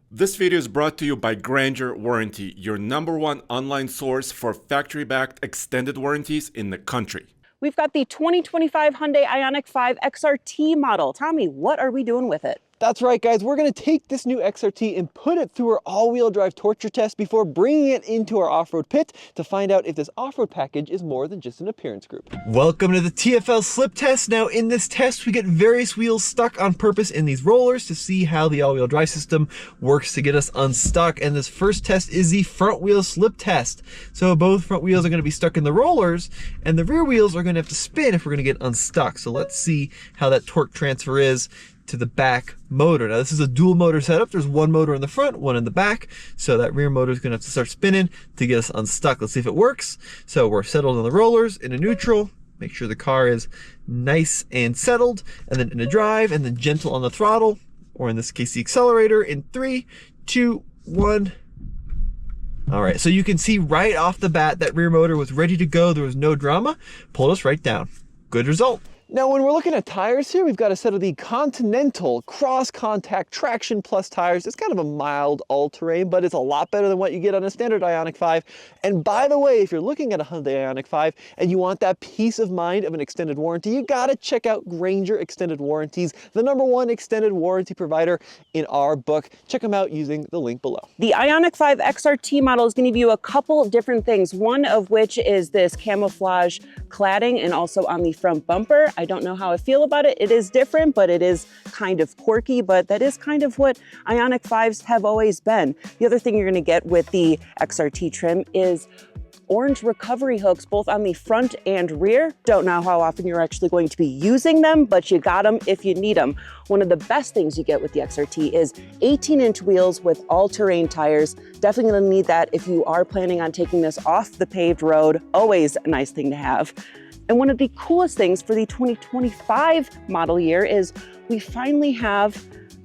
This video is brought to you by Grainger Warranty, your #1 online source for factory-backed extended warranties in the country. We've got the 2025 Hyundai Ioniq 5 XRT model. Tommy, what are we doing with it? That's right, guys. We're going to take this new XRT and put it through our all-wheel drive torture test before bringing it into our off-road pit to find out if this off-road package is more than just an appearance group. Welcome to the TFL slip test. Now, in this test, we get various wheels stuck on purpose in these rollers to see how the all-wheel drive system works to get us unstuck. And this first test is the front wheel slip test. So both front wheels are going to be stuck in the rollers, and the rear wheels are going to have to spin if we're going to get unstuck. So let's see how that torque transfer is to the back motor. Now this is a dual motor setup. There's one motor in the front, one in the back. So that rear motor is gonna have to start spinning to get us unstuck. Let's see if it works. So we're settled on the rollers, in a neutral. Make sure the car is nice and settled, and then in a drive, and then gentle on the throttle, or in this case, the accelerator, in 3, 2, 1. All right, so you can see right off the bat that rear motor was ready to go. There was no drama. Pulled us right down. Good result. Now, when we're looking at tires here, we've got a set of the Continental Cross-Contact Traction Plus tires. It's kind of a mild all-terrain, but it's a lot better than what you get on a standard Ioniq 5. And by the way, if you're looking at a Hyundai Ioniq 5 and you want that peace of mind of an extended warranty, you gotta check out Grainger Extended Warranties, the #1 extended warranty provider in our book. Check them out using the link below. The Ioniq 5 XRT model is going to give you a couple different things, one of which is this camouflage cladding and also on the front bumper. I don't know how I feel about it. It is different, but it is kind of quirky, but that is kind of what Ioniq 5s have always been. The other thing you're gonna get with the XRT trim is orange recovery hooks, both on the front and rear. Don't know how often you're actually going to be using them, but you got them if you need them. One of the best things you get with the XRT is 18-inch wheels with all-terrain tires. Definitely gonna need that if you are planning on taking this off the paved road. Always a nice thing to have. And one of the coolest things for the 2025 model year is we finally have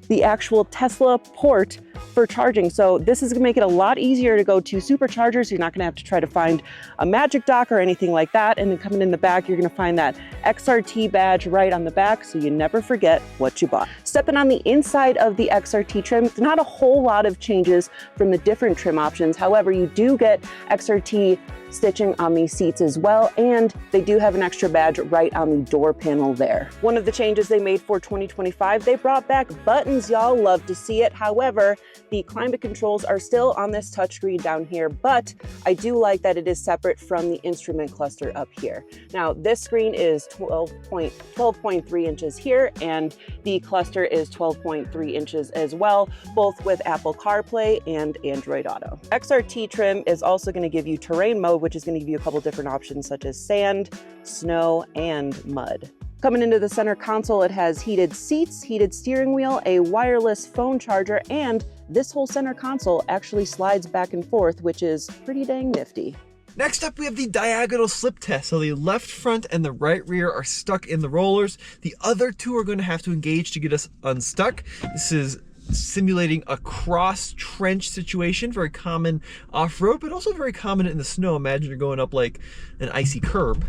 the actual Tesla port for charging. So this is gonna make it a lot easier to go to superchargers. You're not gonna have to try to find a magic dock or anything like that. And then coming in the back, you're gonna find that XRT badge right on the back so you never forget what you bought. Stepping on the inside of the XRT trim, not a whole lot of changes from the different trim options. However, you do get XRT stitching on these seats as well, and they do have an extra badge right on the door panel there. One of the changes they made for 2025, they brought back buttons. Y'all love to see it. However, the climate controls are still on this touchscreen down here, but I do like that it is separate from the instrument cluster up here. Now, this screen is 12.3 inches here, and the cluster is 12.3 inches as well, both with Apple CarPlay and Android Auto. XRT trim is also going to give you terrain mode, which is going to give you a couple different options such as sand, snow, and mud. Coming into the center console, it has heated seats, heated steering wheel, a wireless phone charger, and this whole center console actually slides back and forth, which is pretty dang nifty. Next up, we have the diagonal slip test. So the left front and the right rear are stuck in the rollers. The other two are going to have to engage to get us unstuck. This is simulating a cross trench situation, very common off-road, but also very common in the snow. Imagine you're going up like an icy curb.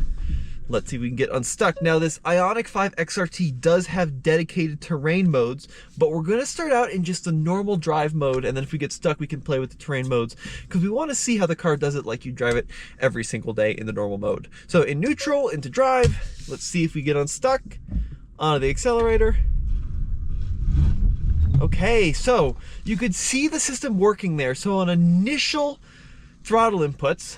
Let's see if we can get unstuck. Now, this Ioniq 5 XRT does have dedicated terrain modes, but we're going to start out in just the normal drive mode, and then if we get stuck, we can play with the terrain modes, because we want to see how the car does it like you drive it every single day in the normal mode. So in neutral, into drive, let's see if we get unstuck. Onto the accelerator. Okay, so you could see the system working there. So on initial throttle inputs,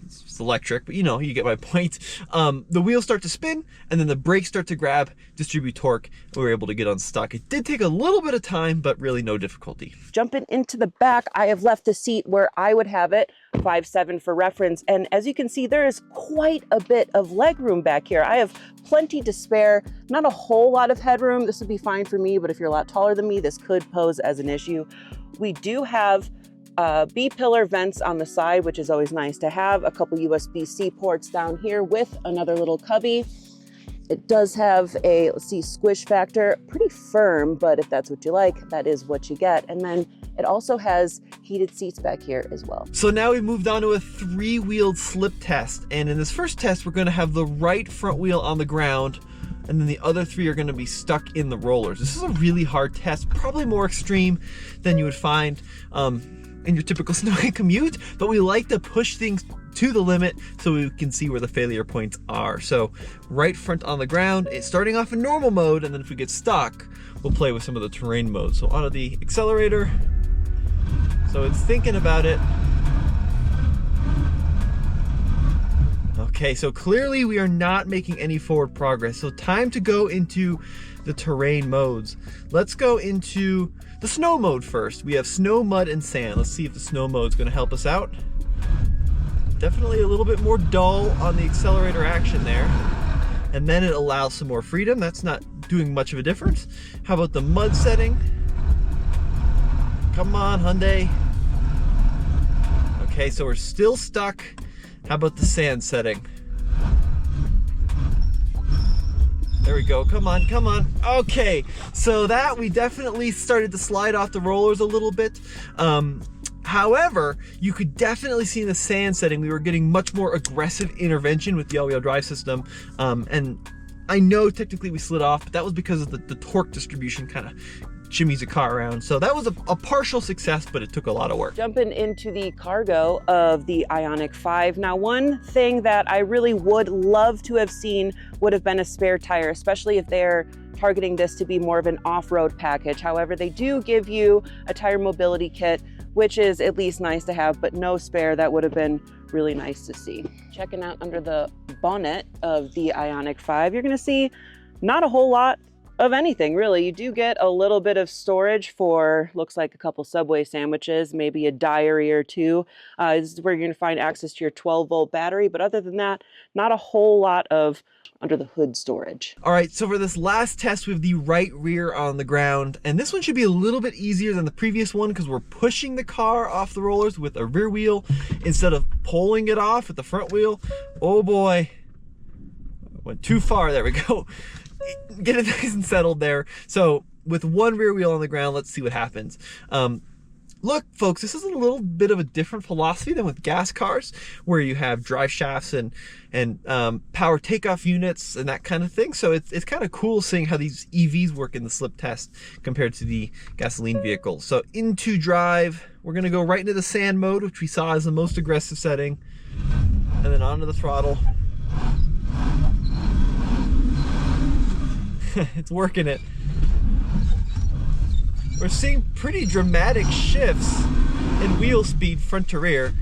it's electric, but you know, you get my point. The wheels start to spin, and then the brakes start to grab, distribute torque, and we were able to get unstuck. It did take a little bit of time, but really no difficulty. Jumping into the back, I have left the seat where I would have it, 5'7" for reference. And as you can see, there is quite a bit of leg room back here. I have plenty to spare, not a whole lot of headroom. This would be fine for me, but if you're a lot taller than me, this could pose as an issue. We do have B-pillar vents on the side, which is always nice to have. A couple USB-C ports down here with another little cubby. It does have a, let's see, squish factor, pretty firm, but if that's what you like, that is what you get. And then it also has heated seats back here as well. So now we've moved on to a three-wheeled slip test. And in this first test, we're gonna have the right front wheel on the ground and then the other 3 are gonna be stuck in the rollers. This is a really hard test, probably more extreme than you would find in your typical snowy commute, but we like to push things to the limit so we can see where the failure points are. So right front on the ground, it's starting off in normal mode, and then if we get stuck, we'll play with some of the terrain modes. So onto the accelerator. So it's thinking about it. Okay, so clearly we are not making any forward progress. So time to go into the terrain modes. Let's go into the snow mode first. We have snow, mud, and sand. Let's see if the snow mode is going to help us out. Definitely a little bit more dull on the accelerator action there. And then it allows some more freedom. That's not doing much of a difference. How about the mud setting? Come on, Hyundai. Okay, so we're still stuck. How about the sand setting? There we go, come on, come on. Okay, so that we definitely started to slide off the rollers a little bit. However, you could definitely see in the sand setting, we were getting much more aggressive intervention with the all-wheel drive system. And I know technically we slid off, but that was because of the torque distribution kind of shimmies the car around. So that was a partial success, but it took a lot of work. Jumping into the cargo of the Ioniq 5. Now, one thing that I really would love to have seen would have been a spare tire, especially if they're targeting this to be more of an off-road package. However, they do give you a tire mobility kit, which is at least nice to have, but no spare. That would have been really nice to see. Checking out under the bonnet of the Ioniq 5, you're gonna see not a whole lot of anything, really. You do get a little bit of storage for, looks like a couple Subway sandwiches, maybe a diary or two. This is where you're gonna find access to your 12-volt battery, but other than that, not a whole lot of under the hood storage. All right, so for this last test, we have the right rear on the ground, and this one should be a little bit easier than the previous one because we're pushing the car off the rollers with a rear wheel instead of pulling it off with the front wheel. Oh boy, went too far, there we go. Get it nice and settled there. So with one rear wheel on the ground, let's see what happens. Look, folks, this is a little bit of a different philosophy than with gas cars, where you have drive shafts and power takeoff units and that kind of thing. So it's kind of cool seeing how these EVs work in the slip test compared to the gasoline vehicles. So into drive, we're gonna go right into the sand mode, which we saw as the most aggressive setting, and then onto the throttle. It's working it. We're seeing pretty dramatic shifts in wheel speed front to rear.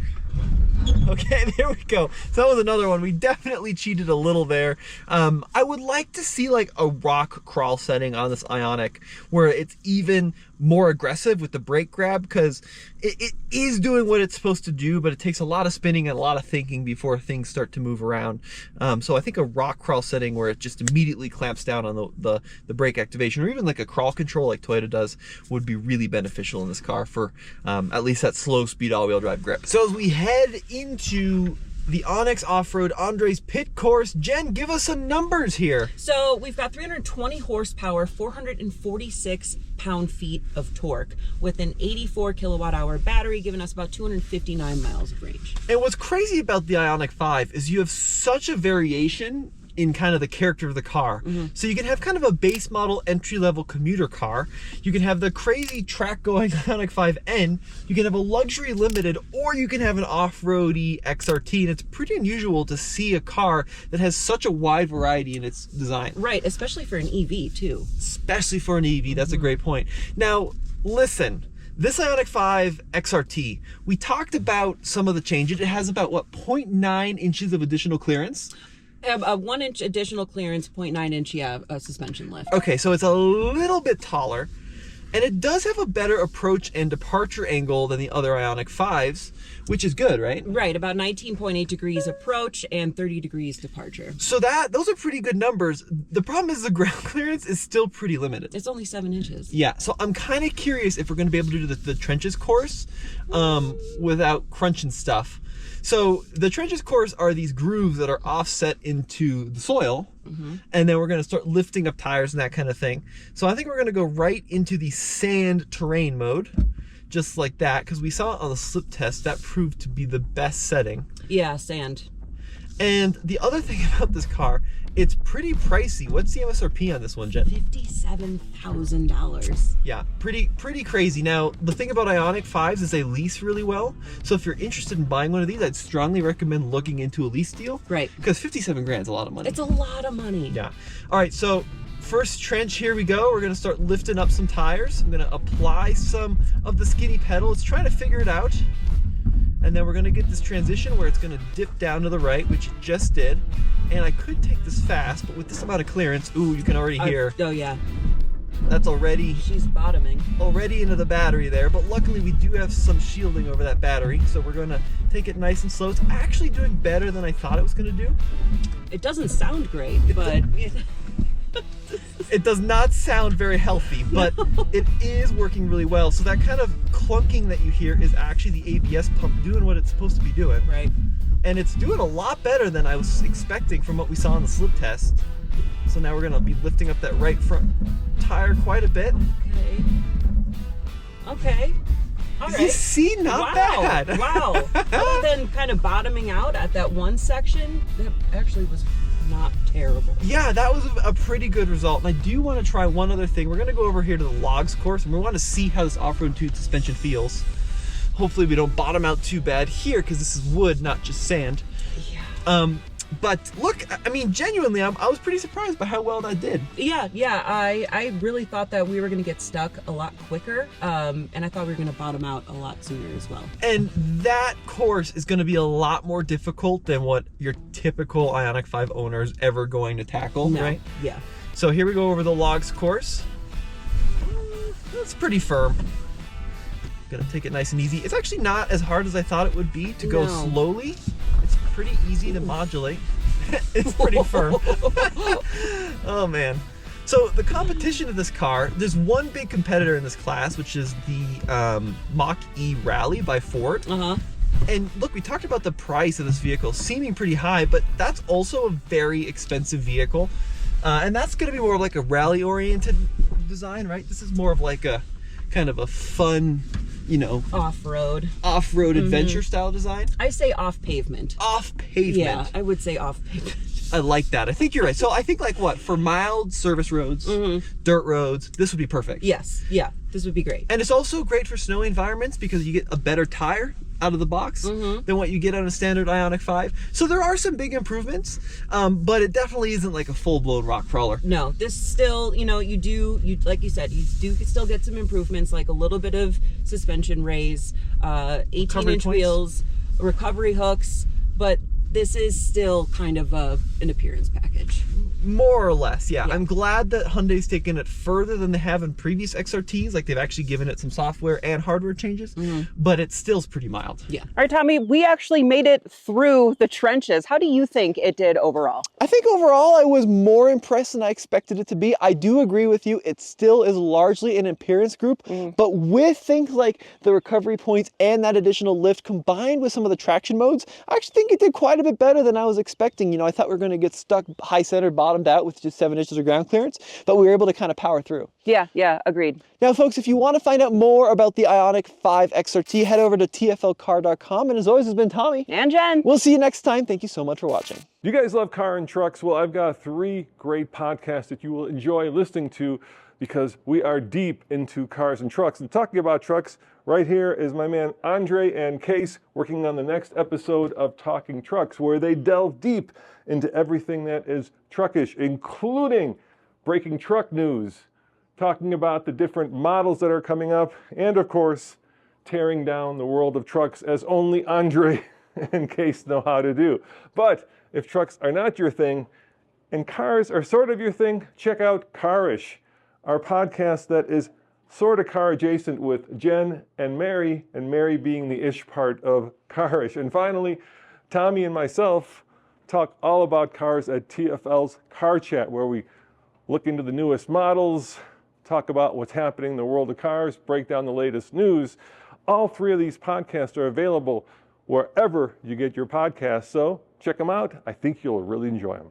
Okay, there we go. So that was another one. We definitely cheated a little there. I would like to see like a rock crawl setting on this Ioniq where it's even more aggressive with the brake grab, because it is doing what it's supposed to do, but it takes a lot of spinning and a lot of thinking before things start to move around. So I think a rock crawl setting where it just immediately clamps down on the brake activation, or even like a crawl control like Toyota does, would be really beneficial in this car for at least that slow speed all-wheel drive grip. So as we head into the Onyx Off-Road Andre's pit course, Jen, give us some numbers here. So we've got 320 horsepower, 446 pound-feet of torque with an 84 kilowatt-hour battery, giving us about 259 miles of range. And what's crazy about the Ioniq 5 is you have such a variation in kind of the character of the car. So you can have kind of a base model entry-level commuter car. You can have the crazy track-going Ioniq 5N. You can have a luxury limited, or you can have an off-roady XRT. And it's pretty unusual to see a car that has such a wide variety in its design. Right, especially for an EV too. Especially for an EV, that's a great point. Now, listen. This Ioniq 5 XRT, we talked about some of the changes. It has about, what, 0.9 inches of additional clearance? A 1 inch additional clearance, 0.9 inch suspension lift. Okay, so it's a little bit taller, and it does have a better approach and departure angle than the other Ioniq 5s, which is good, right? Right, about 19.8 degrees approach and 30 degrees departure. So those are pretty good numbers. The problem is the ground clearance is still pretty limited. It's only 7 inches. Yeah, so I'm kind of curious if we're going to be able to do the trenches course without crunching stuff. So the trenches course are these grooves that are offset into the soil, and then we're going to start lifting up tires and that kind of thing. So I think we're going to go right into the sand terrain mode, just like that, because we saw on the slip test that proved to be the best setting. Yeah, sand. And the other thing about this car it's pretty pricey. What's the MSRP on this one, Jen? $57,000. Yeah, pretty crazy. Now, the thing about Ioniq 5s is they lease really well. So if you're interested in buying one of these, I'd strongly recommend looking into a lease deal. Right. Because 57 grand is a lot of money. It's a lot of money. Yeah. All right, so first trench, here we go. We're gonna start lifting up some tires. I'm gonna apply some of the skinny pedal. It's trying to figure it out. And then we're gonna get this transition where it's gonna dip down to the right, which it just did. And I could take this fast, but with this amount of clearance, ooh, you can already hear. Oh yeah. That's already She's bottoming. already into the battery there, but luckily we do have some shielding over that battery, so we're gonna take it nice and slow. It's actually doing better than I thought it was gonna do. It doesn't sound great, but It does not sound very healthy, but it is working really well. So that kind of clunking that you hear is actually the ABS pump doing what it's supposed to be doing. right. And it's doing a lot better than I was expecting from what we saw in the slip test. So now we're gonna be lifting up that right front tire quite a bit. Okay. All right. You see, not bad. Wow. Other than kind of bottoming out at that one section, that actually was not terrible. Yeah, that was a pretty good result. And I do want to try one other thing. We're gonna go over here to the logs course and we want to see how this off-road tube suspension feels. Hopefully we don't bottom out too bad here because this is wood, not just sand. Yeah. But look, I mean, genuinely, I was pretty surprised by how well that did. Yeah. I really thought that we were going to get stuck a lot quicker, and I thought we were going to bottom out a lot sooner as well. And that course is going to be a lot more difficult than what your typical Ioniq 5 owner is ever going to tackle, right? Yeah. So here we go over the logs course. It's pretty firm. Gonna take it nice and easy. It's actually not as hard as I thought it would be to go slowly. It's pretty easy to modulate. It's pretty firm. Oh man. So the competition of this car, there's one big competitor in this class, which is the Mach-E Rally by Ford. And look, we talked about the price of this vehicle seeming pretty high, but that's also a very expensive vehicle. And that's gonna be more like a rally-oriented design, right? This is more of like a kind of a fun, you know, off-road adventure style design. I say off pavement. Off pavement. Yeah, I would say off pavement. I like that. I think you're right. So I think like what, for mild service roads, dirt roads, this would be perfect. Yes, yeah, this would be great. And it's also great for snowy environments because you get a better tire out of the box than what you get on a standard Ioniq 5. So there are some big improvements, but it definitely isn't like a full-blown rock crawler. No, this still, you know, you like you said, you do still get some improvements, like a little bit of suspension raise, 18-inch wheels, recovery hooks, but this is still kind of an appearance package. More or less, yeah. I'm glad that Hyundai's taken it further than they have in previous XRTs. Like they've actually given it some software and hardware changes, but it still's pretty mild. Yeah. All right, Tommy, we actually made it through the trenches. How do you think it did overall? I think overall I was more impressed than I expected it to be. I do agree with you. It still is largely an appearance group, but with things like the recovery points and that additional lift combined with some of the traction modes, I actually think it did quite a bit better than I was expecting. You know, I thought we were going to get stuck high-centered, bottomed out with just 7 inches of ground clearance, but we were able to kind of power through. Yeah, agreed. Now, folks, if you want to find out more about the Ioniq 5 XRT, head over to tflcar.com. And as always, has been Tommy. And Jen. We'll see you next time. Thank you so much for watching. You guys love car and trucks? Well, I've got 3 great podcasts that you will enjoy listening to because we are deep into cars and trucks. And talking about trucks, right here is my man Andre and Case working on the next episode of Talking Trucks, where they delve deep into everything that is truckish, including breaking truck news, talking about the different models that are coming up, and of course, tearing down the world of trucks as only Andre and Case know how to do. But if trucks are not your thing, and cars are sort of your thing, check out Carish, our podcast that is sort of car adjacent with Jen and Mary being the ish part of Carish. And finally, Tommy and myself talk all about cars at TFL's Car Chat, where we look into the newest models, talk about what's happening in the world of cars, break down the latest news. All 3 of these podcasts are available wherever you get your podcasts, so check them out. I think you'll really enjoy them.